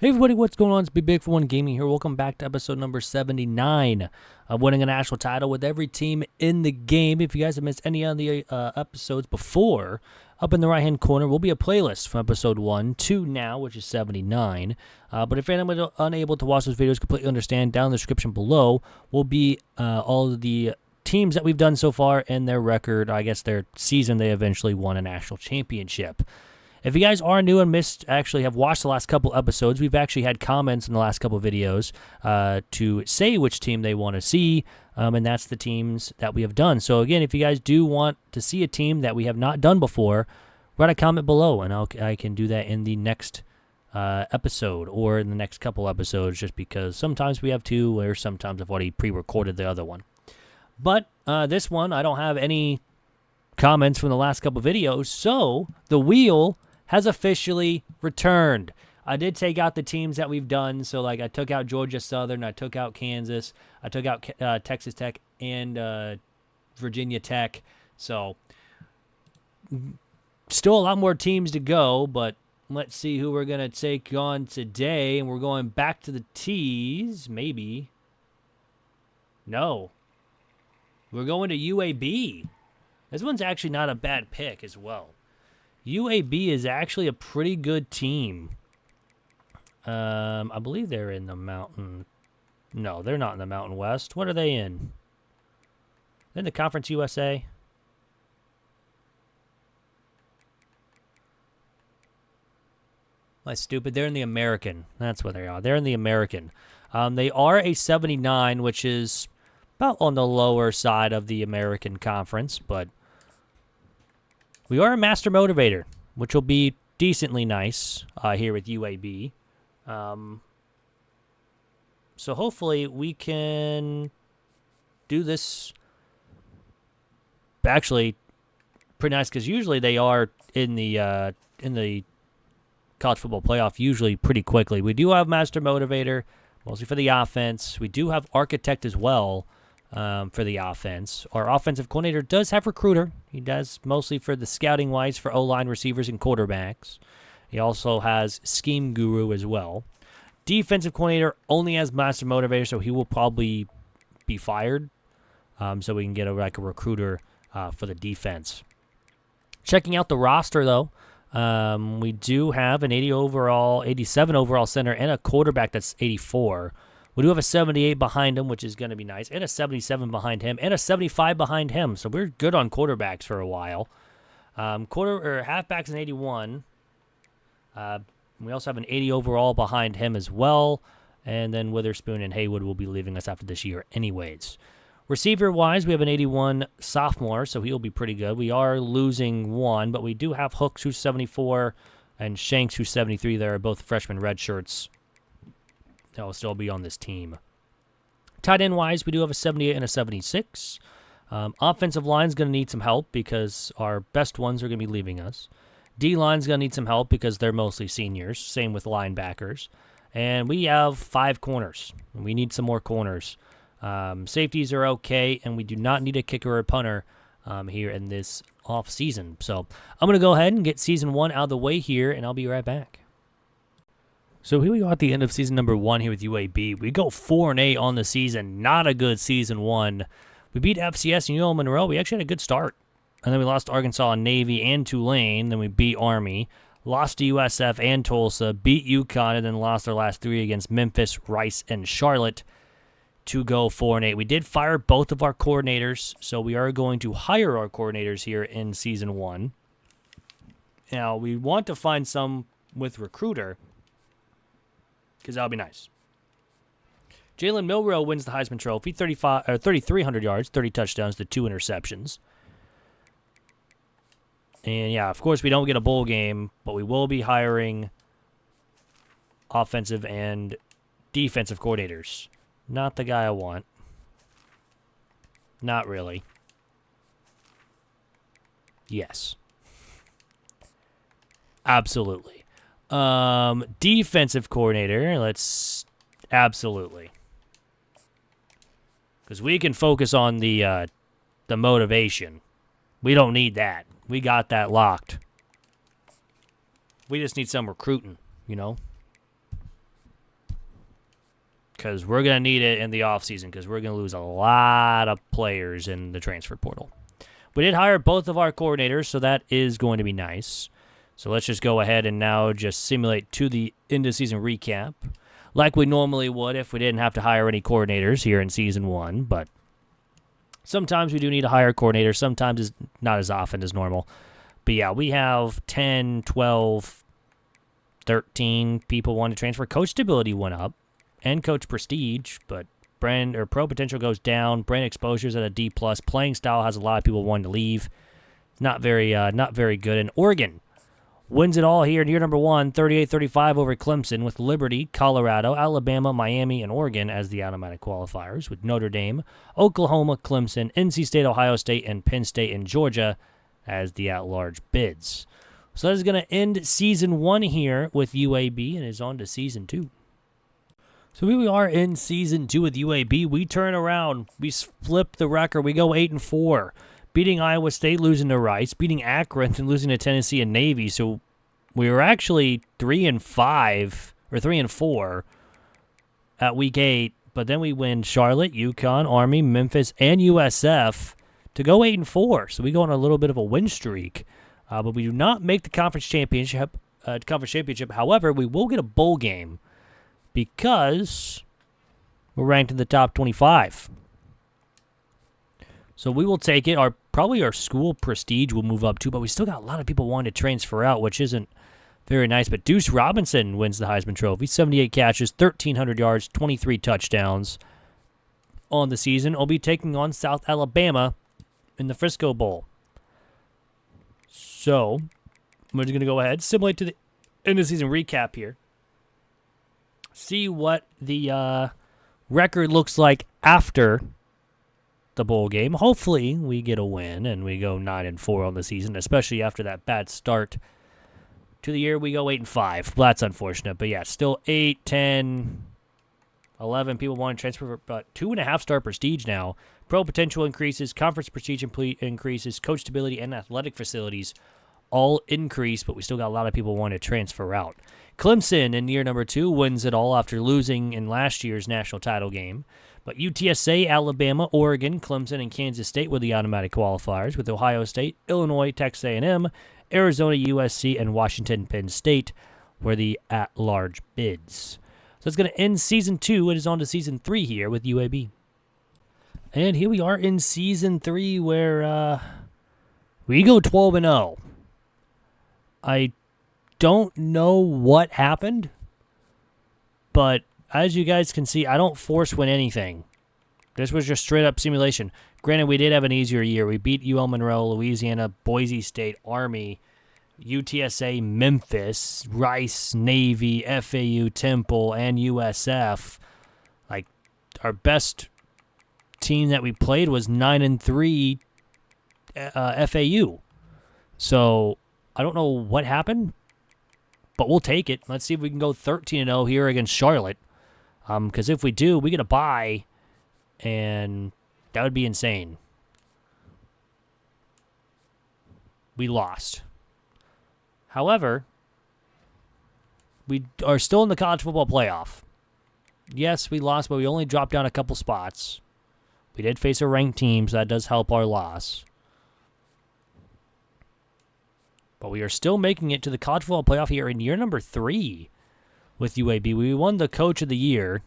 Hey everybody, what's going on? It's Big for One Gaming here. Welcome back to episode number 79 of winning a national title with every team in the game. If you guys have missed any of the episodes before, up in the right-hand corner will be a playlist from episode 1 to now, which is 79. But if anyone unable to watch those videos, completely understand, down in the description below will be all of the teams that we've done so far and their record, I guess their season they eventually won a national championship. If you guys are new and have watched the last couple episodes, we've actually had comments in the last couple videos to say which team they want to see, and that's the teams that we have done. So again, if you guys do want to see a team that we have not done before, write a comment below, and I can do that in the next episode or in the next couple episodes, just because sometimes we have two, or sometimes I've already pre-recorded the other one. But this one, I don't have any comments from the last couple videos, so the wheel has officially returned. I did take out the teams that we've done. So, like, I took out Georgia Southern, I took out Kansas, I took out Texas Tech and Virginia Tech. So, still a lot more teams to go, but let's see who we're going to take on today. And we're going back to the T's, maybe. No. We're going to UAB. This one's actually not a bad pick as well. UAB is actually a pretty good team. I believe they're in the Mountain. No, they're not in the Mountain West. What are they in? They're in the Conference USA. Am I stupid? They're in the American. That's what they are. They're in the American. They are a 79, which is about on the lower side of the American Conference, but we are a master motivator, which will be decently nice here with UAB. So hopefully we can do this actually pretty nice, because usually they are in the college football playoff usually pretty quickly. We do have master motivator, mostly for the offense. We do have architect as well. For the offense. Our offensive coordinator does have recruiter. He does mostly for the scouting wise for O-line receivers and quarterbacks. He also has scheme guru as well. Defensive coordinator only has master motivator, so he will probably be fired. So we can get a recruiter for the defense. Checking out the roster though, we do have an 87 overall center and a quarterback that's 84. We do have a 78 behind him, which is going to be nice, and a 77 behind him, and a 75 behind him. So we're good on quarterbacks for a while. Halfbacks an 81. We also have an 80 overall behind him as well, and then Witherspoon and Haywood will be leaving us after this year anyways. Receiver-wise, we have an 81 sophomore, so he'll be pretty good. We are losing one, but we do have Hooks, who's 74, and Shanks, who's 73. They are both freshman red shirts. That will still be on this team. Tight end-wise, we do have a 78 and a 76. Offensive line's going to need some help because our best ones are going to be leaving us. D-line's going to need some help because they're mostly seniors. Same with linebackers. And we have 5 corners. We need some more corners. Safeties are okay, and we do not need a kicker or a punter here in this off-season. So I'm going to go ahead and get Season 1 out of the way here, and I'll be right back. So here we go at the end of season number 1 here with UAB. We go 4-8 on the season. Not a good season 1. We beat FCS and UL Monroe. We actually had a good start. And then we lost to Arkansas and Navy and Tulane. Then we beat Army. Lost to USF and Tulsa. Beat Uconn, and then lost our last 3 against Memphis, Rice, and Charlotte to go 4-8. We did fire both of our coordinators, so we are going to hire our coordinators here in season 1. Now, we want to find some with recruiter, because that'll be nice. Jalen Milroe wins the Heisman Trophy, 3,300 yards, 30 touchdowns to 2 interceptions. And yeah, of course we don't get a bowl game, but we will be hiring offensive and defensive coordinators. Not the guy I want. Not really. Yes. Absolutely. Defensive coordinator, absolutely. Because we can focus on the motivation. We don't need that. We got that locked. We just need some recruiting, you know? because we're going to need it in the offseason because we're going to lose a lot of players in the transfer portal. We did hire both of our coordinators, so that is going to be nice. So let's just go ahead and now just simulate to the end-of-season recap like we normally would if we didn't have to hire any coordinators here in Season 1. But sometimes we do need to hire coordinators. Sometimes it's not as often as normal. But yeah, we have 10, 12, 13 people wanting to transfer. Coach stability went up and coach prestige, but brand or pro potential goes down. Brand exposure is at a D+. Playing style has a lot of people wanting to leave. Not very good. And Oregon wins it all here in year number 1, 38-35 over Clemson, with Liberty, Colorado, Alabama, Miami, and Oregon as the automatic qualifiers, with Notre Dame, Oklahoma, Clemson, NC State, Ohio State, and Penn State and Georgia as the at-large bids. So that is going to end Season 1 here with UAB, and is on to Season 2. So here we are in Season 2 with UAB. We turn around. We flip the record. We go 8-4. Beating Iowa State, losing to Rice, beating Akron, and losing to Tennessee and Navy. So we were actually 3-5 or 3-4 at week 8, but then we win Charlotte, Uconn, Army, Memphis, and USF to go 8-4. So we go on a little bit of a win streak, but we do not make the conference championship. However, we will get a bowl game because we're ranked in the top 25. So we will take it. Probably our school prestige will move up too, but we still got a lot of people wanting to transfer out, which isn't very nice. But Deuce Robinson wins the Heisman Trophy. 78 catches, 1,300 yards, 23 touchdowns on the season. Will be taking on South Alabama in the Frisco Bowl. So we're just going to go ahead, simulate to the end of the season recap here. See what the record looks like after the bowl game. Hopefully we get a win and we go 9-4 on the season, especially after that bad start to the year. We go 8-5. Well, that's unfortunate, but yeah, still 8, 10, 11 people want to transfer, but 2.5-star prestige now. Pro potential increases, conference prestige increases, coach stability, and athletic facilities all increase, but we still got a lot of people wanting to transfer out. Clemson in year number 2 wins it all after losing in last year's national title game. But UTSA, Alabama, Oregon, Clemson, and Kansas State were the automatic qualifiers, with Ohio State, Illinois, Texas A&M, Arizona, USC, and Washington, Penn State were the at-large bids. So it's going to end Season 2. It is on to Season 3 here with UAB. And here we are in Season 3 where we go 12-0. I don't know what happened, but as you guys can see, I don't force win anything. This was just straight up simulation. Granted, we did have an easier year. We beat UL Monroe, Louisiana, Boise State, Army, UTSA, Memphis, Rice, Navy, FAU, Temple, and USF. Like, our best team that we played was 9-3 FAU. So I don't know what happened, but we'll take it. Let's see if we can go 13-0 here against Charlotte. Because if we do, we get a bye, and that would be insane. We lost. However, we are still in the college football playoff. Yes, we lost, but we only dropped down a couple spots. We did face a ranked team, so that does help our loss. But we are still making it to the college football playoff here in year number 3 with UAB. We won the Coach of the Year,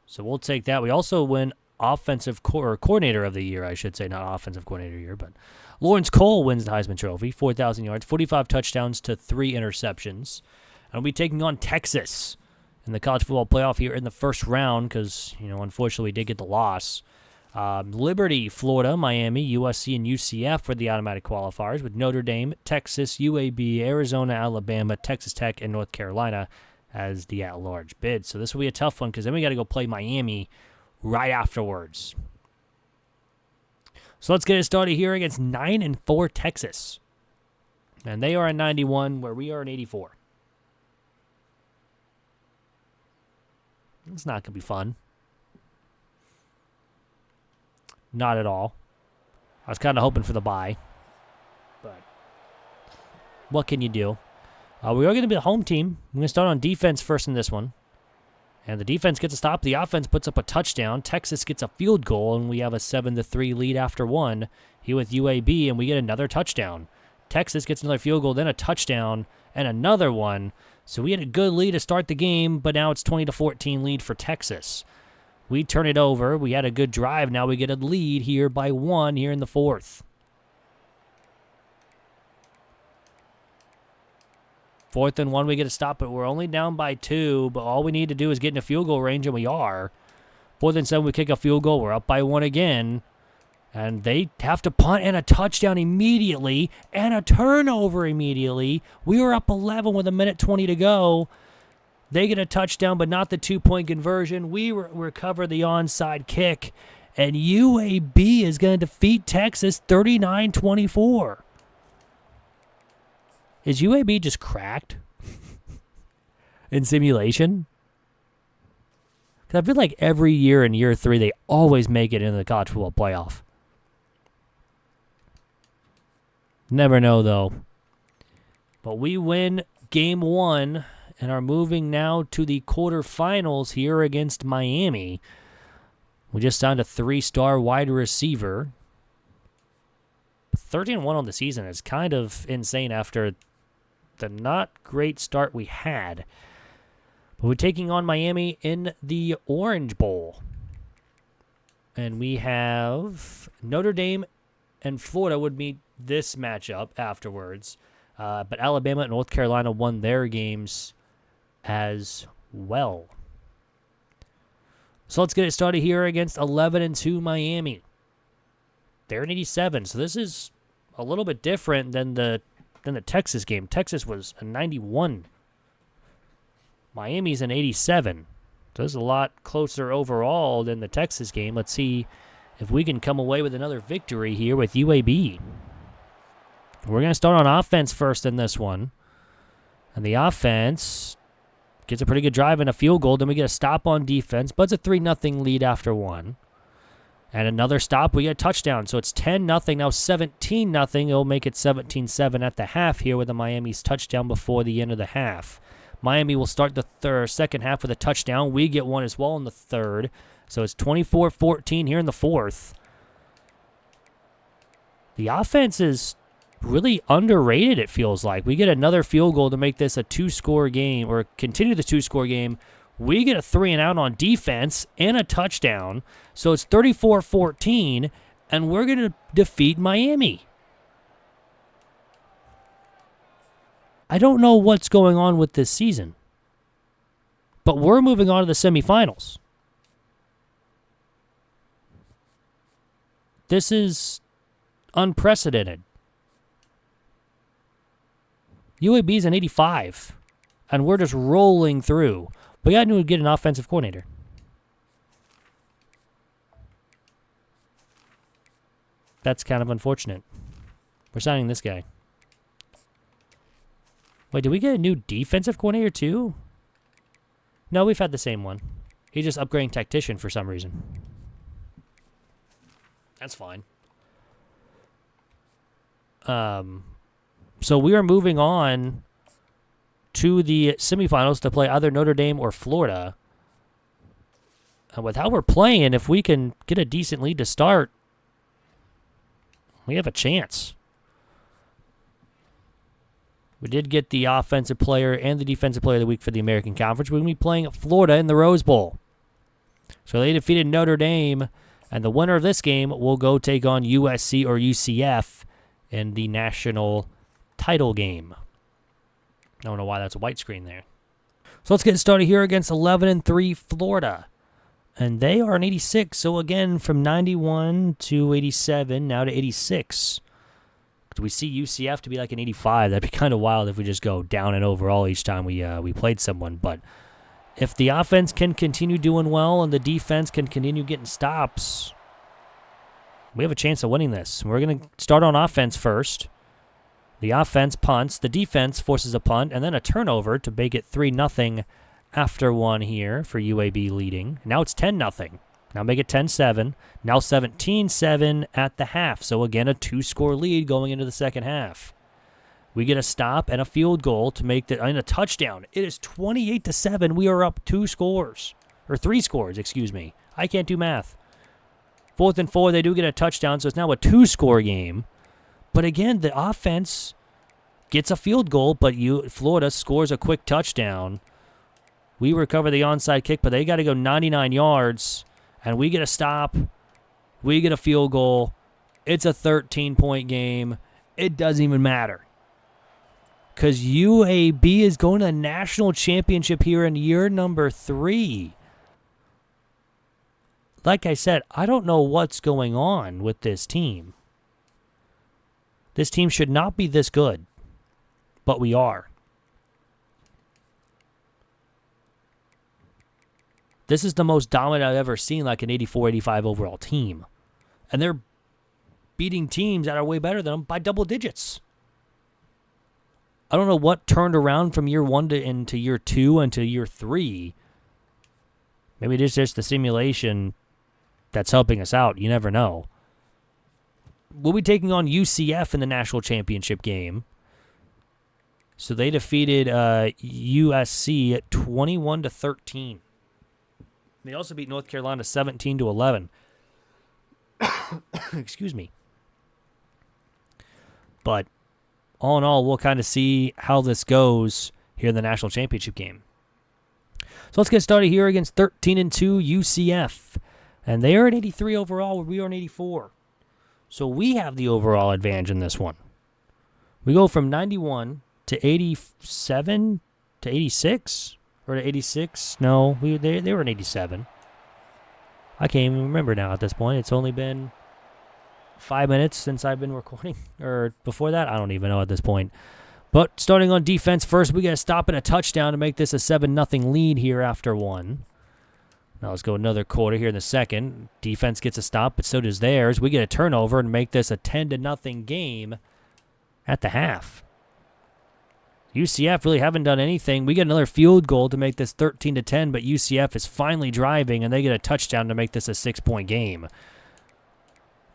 so we'll take that. We also win Offensive Coordinator of the Year, I should say, not Offensive Coordinator of the Year, but Lawrence Cole wins the Heisman Trophy, 4,000 yards, 45 touchdowns to 3 interceptions. And we'll be taking on Texas in the college football playoff here in the first round because, unfortunately we did get the loss. Liberty, Florida, Miami, USC, and UCF for the automatic qualifiers, with Notre Dame, Texas, UAB, Arizona, Alabama, Texas Tech, and North Carolina as the at-large bid. So this will be a tough one because then we got to go play Miami right afterwards. So let's get it started here against 9-4 Texas. And they are at 91, where we are at 84. It's not going to be fun. Not at all. I was kind of hoping for the bye. But what can you do? We are going to be a home team. I'm going to start on defense first in this one. And the defense gets a stop. The offense puts up a touchdown. Texas gets a field goal, and we have a 7-3 lead after one here with UAB, and we get another touchdown. Texas gets another field goal, then a touchdown, and another one. So we had a good lead to start the game, but now it's 20-14 lead for Texas. We turn it over. We had a good drive. Now we get a lead here by 1 here in the fourth. 4th and 1, we get a stop, but we're only down by 2. But all we need to do is get in a field goal range, and we are. 4th and 7, we kick a field goal. We're up by 1 again. And they have to punt and a touchdown immediately and a turnover immediately. We were up 11 with 1:20 to go. They get a touchdown, but not the 2-point conversion. We recover the onside kick, and UAB is going to defeat Texas 39-24. Is UAB just cracked in simulation? Because I feel like every year in year 3, they always make it into the college football playoff. Never know, though. But we win game 1 and are moving now to the quarterfinals here against Miami. We just signed a 3-star wide receiver. 13-1 on the season is kind of insane after the not great start we had. But we're taking on Miami in the Orange Bowl. And we have Notre Dame and Florida would meet this matchup afterwards. But Alabama and North Carolina won their games as well. So let's get it started here against 11-2 Miami. They're an 87, so this is a little bit different than the Texas game. Texas was a 91. Miami's an 87. So this is a lot closer overall than the Texas game. Let's see if we can come away with another victory here with UAB. We're going to start on offense first in this one. And the offense gets a pretty good drive and a field goal. Then we get a stop on defense, but it's a 3-0 lead after one. And another stop, we get a touchdown. So it's 10-0, now 17-0. It'll make it 17-7 at the half here with the Miami's touchdown before the end of the half. Miami will start the second half with a touchdown. We get one as well in the third. So it's 24-14 here in the fourth. The offense is really underrated, it feels like. We get another field goal to make this a 2-score game, or continue the 2-score game. We get a 3-and-out on defense and a touchdown. So it's 34-14, and we're going to defeat Miami. I don't know what's going on with this season, but we're moving on to the semifinals. This is unprecedented. UAB's an 85, and we're just rolling through. We got to get an offensive coordinator. That's kind of unfortunate. We're signing this guy. Wait, did we get a new defensive coordinator too? No, we've had the same one. He's just upgrading tactician for some reason. That's fine. So we are moving on to the semifinals to play either Notre Dame or Florida. And with how we're playing, if we can get a decent lead to start, we have a chance. We did get the offensive player and the defensive player of the week for the American Conference. We're going to be playing Florida in the Rose Bowl. So they defeated Notre Dame, and the winner of this game will go take on USC or UCF in the national title game. I don't know why that's a white screen there. So let's get started here against 11-3 Florida. And they are an 86. So again, from 91 to 87, now to 86. Do we see UCF to be like an 85? That'd be kind of wild if we just go down and overall each time we played someone. But if the offense can continue doing well and the defense can continue getting stops, we have a chance of winning this. We're going to start on offense first. The offense punts. The defense forces a punt and then a turnover to make it 3-0 after one here for UAB leading. Now it's 10-0. Now make it 10-7. Now 17-7 at the half. So again, a 2-score lead going into the second half. We get a stop and a field goal to make and a touchdown. It is 28-7. We are up 3 scores, excuse me. I can't do math. 4th and 4, they do get a touchdown, so it's now a 2-score game. But again, the offense gets a field goal, but Florida scores a quick touchdown. We recover the onside kick, but they got to go 99 yards, and we get a stop. We get a field goal. It's a 13-point game. It doesn't even matter. Because UAB is going to the national championship here in year number 3. Like I said, I don't know what's going on with this team. This team should not be this good, but we are. This is the most dominant I've ever seen, like an 84-85 overall team. And they're beating teams that are way better than them by double digits. I don't know what turned around from year 1 into year 2 and to year 3. Maybe it's just the simulation that's helping us out. You never know. We'll be taking on UCF in the national championship game. So they defeated USC at 21-13. They also beat North Carolina 17-11. Excuse me. But all in all, we'll kind of see how this goes here in the national championship game. So let's get started here against 13-2 UCF. And they are at 83 overall, where we are at 84. So we have the overall advantage in this one. We go from 91 to 87 to 86? Or to 86? No, they were at 87. I can't even remember now at this point. It's only been 5 minutes since I've been recording. Or before that, I don't even know at this point. But starting on defense first, we got to stop and a touchdown to make this a 7-0 lead here after 1. Now let's go another quarter here in the second. Defense gets a stop, but so does theirs. We get a turnover and make this a 10-0 game at the half. UCF really haven't done anything. We get another field goal to make this 13-10, but UCF is finally driving, and they get a touchdown to make this a 6-point game.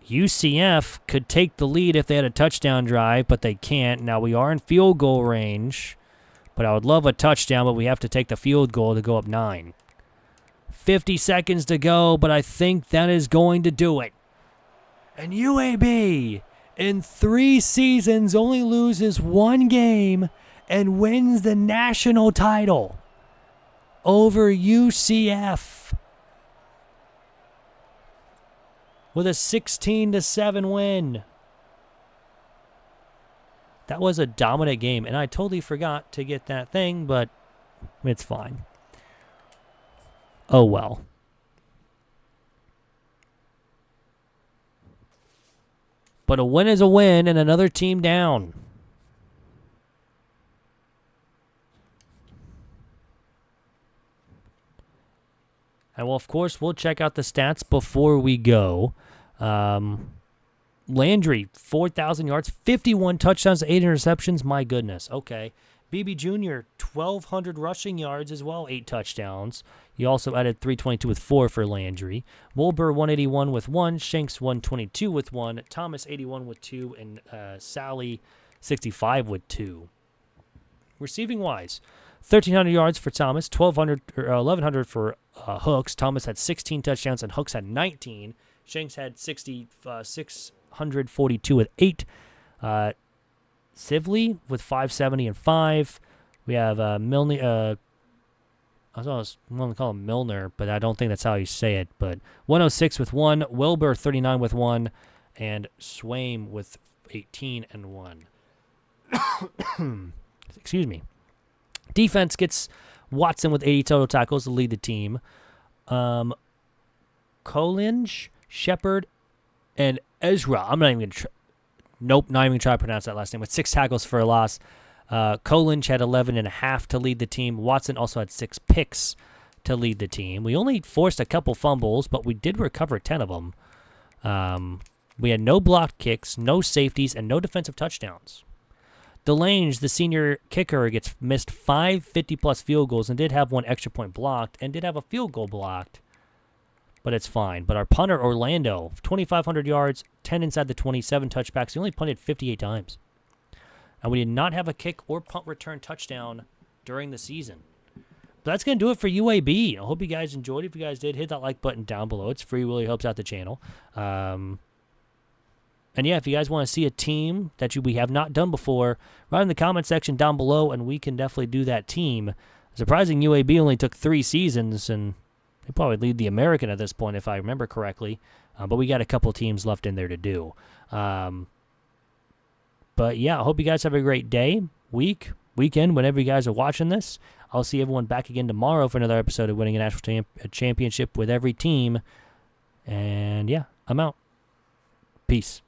UCF could take the lead if they had a touchdown drive, but they can't. Now we are in field goal range, but I would love a touchdown, but we have to take the field goal to go up 9. 50 seconds to go, but I think that is going to do it. And UAB, in 3 seasons, only loses 1 game and wins the national title over UCF with a 16-7 win. That was a dominant game, and I totally forgot to get that thing, but it's fine. Oh well. But a win is a win, and another team down. And, well, of course, we'll check out the stats before we go. Landry, 4,000 yards, 51 touchdowns, 8 interceptions. My goodness. Okay. BB Jr., 1,200 rushing yards as well, 8 touchdowns. He also added 322 with 4 for Landry. Wilbur, 181 with 1. Shanks, 122 with 1. Thomas, 81 with 2. And Sally, 65 with 2. Receiving-wise, 1,300 yards for Thomas, 1,100 for Hooks. Thomas had 16 touchdowns, and Hooks had 19. Shanks had 642 with 8. Sivley with 570 and 5. We have Milne. I was going to call him Milner, but I don't think that's how you say it. But 106 with 1. Wilbur, 39 with 1. And Swaim with 18 and 1. Excuse me. Defense gets Watson with 80 total tackles to lead the team. Kolinge, Shepard, and Ezra. I'm not even going to not even going to try to pronounce that last name. With 6 tackles for a loss. Kolinge had 11.5 to lead the team. Watson also had 6 picks to lead the team. We only forced a couple fumbles, but we did recover 10 of them. We had no blocked kicks, no safeties, and no defensive touchdowns. Delange, the senior kicker, gets missed 5 50-plus field goals and did have 1 extra point blocked and did have a field goal blocked, but it's fine. But our punter, Orlando, 2,500 yards, 10 inside the 27 touchbacks. He only punted 58 times. And we did not have a kick or punt return touchdown during the season. But that's going to do it for UAB. I hope you guys enjoyed. If you guys did, hit that like button down below. It's free, really helps out the channel. And yeah, if you guys want to see a team that we have not done before, write in the comment section down below, and we can definitely do that team. Surprising UAB only took 3 seasons, and they probably lead the American at this point, if I remember correctly. But we got a couple teams left in there to do. But yeah, I hope you guys have a great day, weekend, whenever you guys are watching this. I'll see everyone back again tomorrow for another episode of Winning a National Championship with Every Team. And yeah, I'm out. Peace.